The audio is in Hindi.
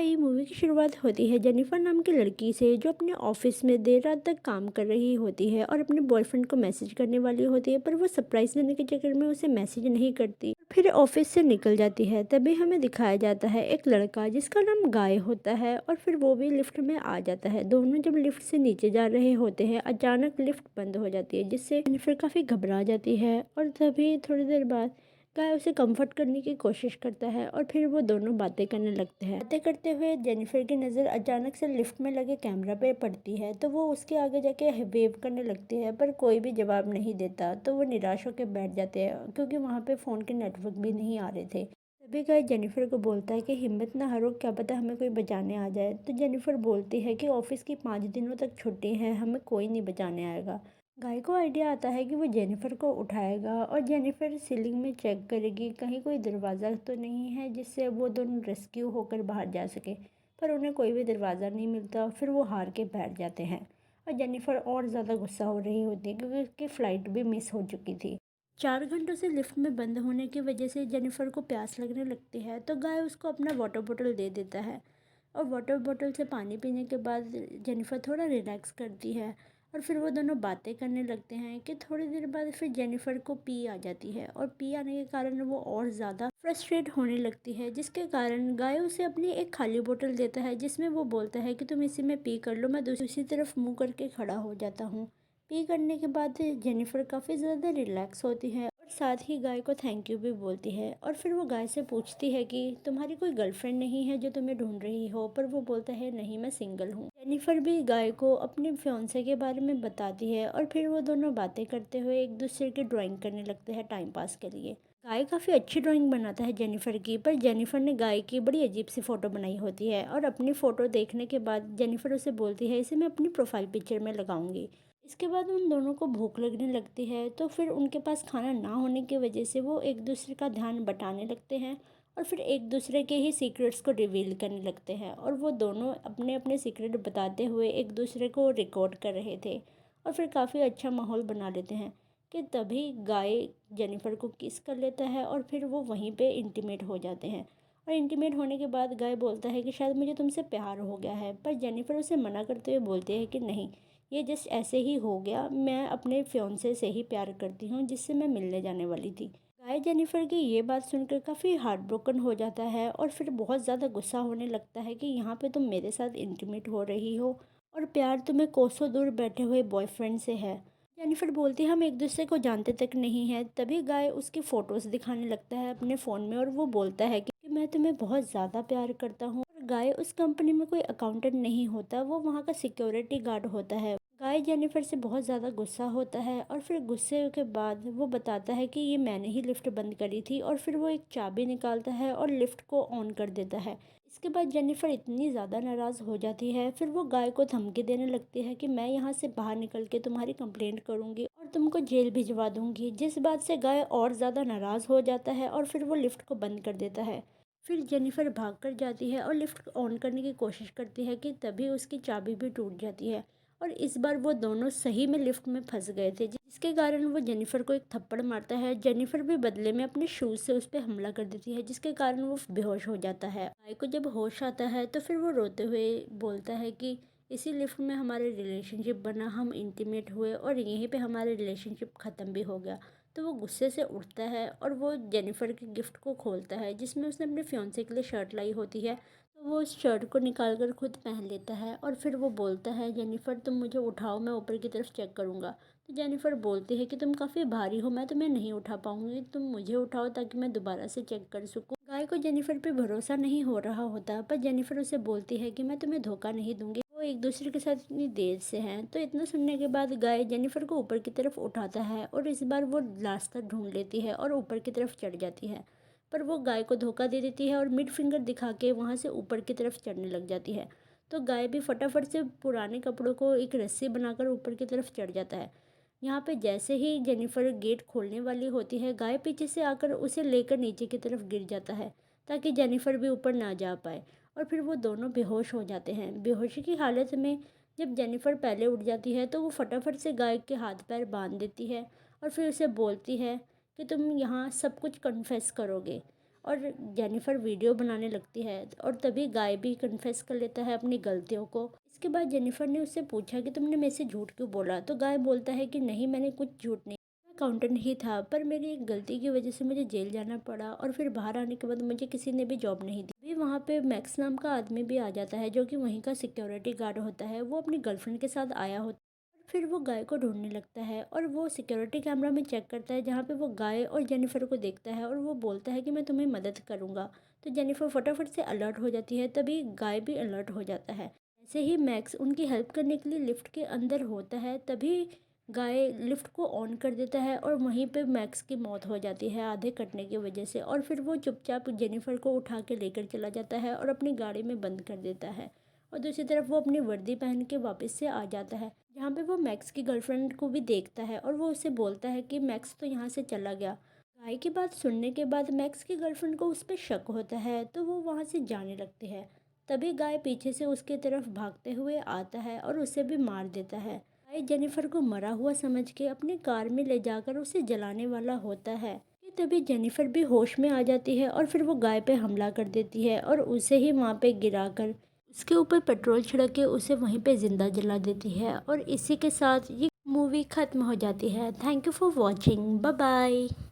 भाई मूवी की शुरुआत होती है जेनिफर नाम की लड़की से जो अपने ऑफिस में देर रात तक काम कर रही होती है और अपने बॉयफ्रेंड को मैसेज करने वाली होती है, पर वो सरप्राइज देने के चक्कर में उसे मैसेज नहीं करती, फिर ऑफिस से निकल जाती है। तभी हमें दिखाया जाता है एक लड़का जिसका नाम गाय होता है और फिर वो भी लिफ्ट में आ जाता है। दोनों जब लिफ्ट से नीचे जा रहे होते हैं, अचानक लिफ्ट बंद हो जाती है जिससे जेनिफर काफ़ी घबरा जाती है और तभी थोड़ी देर बाद गाय उसे कंफर्ट करने की कोशिश करता है और फिर वो दोनों बातें करने लगते हैं। बातें करते हुए जेनिफर की नज़र अचानक से लिफ्ट में लगे कैमरा पे पड़ती है, तो वो उसके आगे जाके वेव करने लगती है, पर कोई भी जवाब नहीं देता। तो वो निराश होकर बैठ जाते हैं क्योंकि वहाँ पे फ़ोन के नेटवर्क भी नहीं आ रहे थे। तभी गाय जेनिफर को बोलता है कि हिम्मत ना हारो, क्या पता हमें कोई बचाने आ जाए। तो जेनिफर बोलती है कि ऑफिस की 5 दिनों तक छुट्टी है, हमें कोई नहीं बचाने आएगा। गाय को आइडिया आता है कि वो जेनिफर को उठाएगा और जेनिफर सीलिंग में चेक करेगी कहीं कोई दरवाज़ा तो नहीं है जिससे वो दोनों रेस्क्यू होकर बाहर जा सके, पर उन्हें कोई भी दरवाज़ा नहीं मिलता। फिर वो हार के बैठ जाते हैं और जेनिफर और ज़्यादा गुस्सा हो रही होती है क्योंकि उसकी फ़्लाइट भी मिस हो चुकी थी। 4 घंटों से लिफ्ट में बंद होने की वजह से जेनिफर को प्यास लगने लगती है, तो गाय उसको अपना वाटर बॉटल दे देता है और वाटर बॉटल से पानी पीने के बाद जेनिफर थोड़ा रिलैक्स करती है और फिर वो दोनों बातें करने लगते हैं कि थोड़ी देर बाद फिर जेनिफर को पी आ जाती है और पी आने के कारण वो और ज़्यादा फ्रस्ट्रेट होने लगती है, जिसके कारण गाय उसे अपनी एक खाली बोतल देता है जिसमें वो बोलता है कि तुम इसी में पी कर लो, मैं दूसरी तरफ मुंह करके खड़ा हो जाता हूँ। पी करने के बाद जेनिफर काफ़ी ज़्यादा रिलैक्स होती है और साथ ही गाय को थैंक यू भी बोलती है और फिर वो गाय से पूछती है कि तुम्हारी कोई गर्लफ्रेंड नहीं है जो तुम्हें ढूंढ रही हो, पर वो बोलता है नहीं, मैं सिंगल हूँ। जेनिफर भी गाय को अपने फियांसे के बारे में बताती है और फिर वो दोनों बातें करते हुए एक दूसरे की ड्राइंग करने लगते हैं टाइम पास के लिए। गाय काफ़ी अच्छी ड्राइंग बनाता है जेनिफर की, पर जेनिफर ने गाय की बड़ी अजीब सी फ़ोटो बनाई होती है और अपनी फ़ोटो देखने के बाद जेनिफर उसे बोलती है इसे मैं अपनी प्रोफाइल पिक्चर में लगाऊंगी। इसके बाद उन दोनों को भूख लगने लगती है, तो फिर उनके पास खाना ना होने की वजह से वो एक दूसरे का ध्यान बटाने लगते हैं और फिर एक दूसरे के ही सीक्रेट्स को रिवील करने लगते हैं और वो दोनों अपने अपने सीक्रेट बताते हुए एक दूसरे को रिकॉर्ड कर रहे थे और फिर काफ़ी अच्छा माहौल बना लेते हैं कि तभी गाय जेनिफर को किस कर लेता है और फिर वो वहीं पे इंटीमेट हो जाते हैं। और इंटीमेट होने के बाद गाय बोलता है कि शायद मुझे तुमसे प्यार हो गया है, पर जेनिफर उसे मना करते हुए बोलती है कि नहीं, ये जस्ट ऐसे ही हो गया, मैं अपने फियांसे से ही प्यार करती हूँ जिससे मैं मिलने जाने वाली थी। गाय जेनिफर की ये बात सुनकर काफ़ी हार्ट ब्रोकन हो जाता है और फिर बहुत ज़्यादा गुस्सा होने लगता है कि यहाँ पे तुम मेरे साथ इंटीमेट हो रही हो और प्यार तुम्हें कोसों दूर बैठे हुए बॉयफ्रेंड से है। जेनिफर बोलती है हम एक दूसरे को जानते तक नहीं है। तभी गाय उसकी फ़ोटोज़ दिखाने लगता है अपने फ़ोन में और वो बोलता है कि मैं तुम्हें बहुत ज़्यादा प्यार करता हूँ। और गाय उस कंपनी में कोई अकाउंटेंट नहीं होता, वो वहाँ का सिक्योरिटी गार्ड होता है। गाय जेनिफर से बहुत ज़्यादा गुस्सा होता है और फिर गुस्से के बाद वो बताता है कि ये मैंने ही लिफ्ट बंद करी थी और फिर वो एक चाबी निकालता है और लिफ्ट को ऑन कर देता है। इसके बाद जेनिफर इतनी ज़्यादा नाराज़ हो जाती है, फिर वो गाय को धमकी देने लगती है कि मैं यहाँ से बाहर निकल के तुम्हारी कंप्लेंट करूँगी और तुमको जेल भिजवा दूँगी, जिस बात से गाय और ज़्यादा नाराज़ हो जाता है और फिर वो लिफ्ट को बंद कर देता है। फिर जेनिफर भाग कर जाती है और लिफ्ट ऑन करने की कोशिश करती है कि तभी उसकी चाबी भी टूट जाती है और इस बार वो दोनों सही में लिफ्ट में फंस गए थे, जिसके कारण वो जेनिफर को एक थप्पड़ मारता है। जेनिफर भी बदले में अपने शूज़ से उस पर हमला कर देती है जिसके कारण वो बेहोश हो जाता है। गाय को जब होश आता है तो फिर वो रोते हुए बोलता है कि इसी लिफ्ट में हमारे रिलेशनशिप बना, हम इंटीमेट हुए और यहीं पे हमारा रिलेशनशिप ख़त्म भी हो गया। तो वो गुस्से से उठता है और वो जेनिफर के गिफ्ट को खोलता है जिसमें उसने अपने फियांसे के लिए शर्ट लाई होती है। तो वो उस शर्ट को निकाल कर खुद पहन लेता है और फिर वो बोलता है जेनिफर तुम मुझे उठाओ, मैं ऊपर की तरफ चेक करूँगा। तो जेनिफर बोलती है कि तुम काफ़ी भारी हो, मैं तुम्हें नहीं उठा पाऊँगी, तुम मुझे उठाओ ताकि मैं दोबारा से चेक कर सकूँ। गाय को जेनिफर पे भरोसा नहीं हो रहा होता, पर जेनिफर उसे बोलती है कि मैं तुम्हें धोखा नहीं दूंगी। वो एक दूसरे के साथ इतनी देर से हैं। तो इतना सुनने के बाद गाय जेनिफर को ऊपर की तरफ उठाता है और इस बार वो रास्ता ढूंढ लेती है और ऊपर की तरफ चढ़ जाती है, पर वो गाय को धोखा दे देती है और मिड फिंगर दिखा के वहाँ से ऊपर की तरफ चढ़ने लग जाती है। तो गाय भी फटाफट से पुराने कपड़ों को एक रस्सी बनाकर ऊपर की तरफ चढ़ जाता है। यहाँ पे जैसे ही जेनिफर गेट खोलने वाली होती है, गाय पीछे से आकर उसे लेकर नीचे की तरफ गिर जाता है ताकि जेनिफर भी ऊपर ना जा पाए और फिर वो दोनों बेहोश हो जाते हैं। बेहोशी की हालत में जब जेनिफर पहले उठ जाती है तो वो फटाफट से गाय के हाथ पैर बांध देती है और फिर उसे बोलती है कि तुम यहाँ सब कुछ कन्फेस करोगे। और जेनिफर वीडियो बनाने लगती है और तभी गाय भी कन्फेस कर लेता है अपनी गलतियों को। इसके बाद जेनिफर ने उससे पूछा कि तुमने मेरे से झूठ क्यों बोला, तो गाय बोलता है कि नहीं, मैंने कुछ झूठ नहीं, मैं अकाउंटेंट ही था, पर मेरी एक गलती की वजह से मुझे जेल जाना पड़ा और फिर बाहर आने के बाद मुझे किसी ने भी जॉब नहीं दी। भी वहाँ पे मैक्स नाम का आदमी भी आ जाता है जो कि वहीं का सिक्योरिटी गार्ड होता है। वो अपनी गर्लफ्रेंड के साथ आया होता है। फिर वो गाय को ढूंढने लगता है और वो सिक्योरिटी कैमरा में चेक करता है जहाँ पे वो गाय और जेनिफर को देखता है और वो बोलता है कि मैं तुम्हें मदद करूँगा। तो जेनिफर फटाफट से अलर्ट हो जाती है, तभी गाय भी अलर्ट हो जाता है। ऐसे ही मैक्स उनकी हेल्प करने के लिए लिफ्ट के अंदर होता है, तभी गाय लिफ्ट को ऑन कर देता है और वहीं पे मैक्स की मौत हो जाती है आधे कटने की वजह से। और फिर वो चुपचाप जेनिफर को उठा के लेकर चला जाता है और अपनी गाड़ी में बंद कर देता है। और दूसरी तरफ वो अपनी वर्दी पहन के वापस से आ जाता है, जहाँ पे वो मैक्स की गर्लफ्रेंड को भी देखता है और वो उसे बोलता है कि मैक्स तो यहाँ से चला गया। गाय की बात सुनने के बाद मैक्स की गर्लफ्रेंड को उस पर शक होता है, तो वो वहाँ से जाने लगती है। तभी गाय पीछे से उसके तरफ भागते हुए आता है और उसे भी मार देता है। गाय जेनिफर को मरा हुआ समझ के अपनी कार में ले जाकर उसे जलाने वाला होता है कि तभी जेनिफर भी होश में आ जाती है और फिर वो गाय पे हमला कर देती है और उसे ही वहाँ पे गिराकर उसके ऊपर पेट्रोल छिड़क के उसे वहीं पे ज़िंदा जला देती है। और इसी के साथ ये मूवी ख़त्म हो जाती है। Thank you for watching. Bye bye.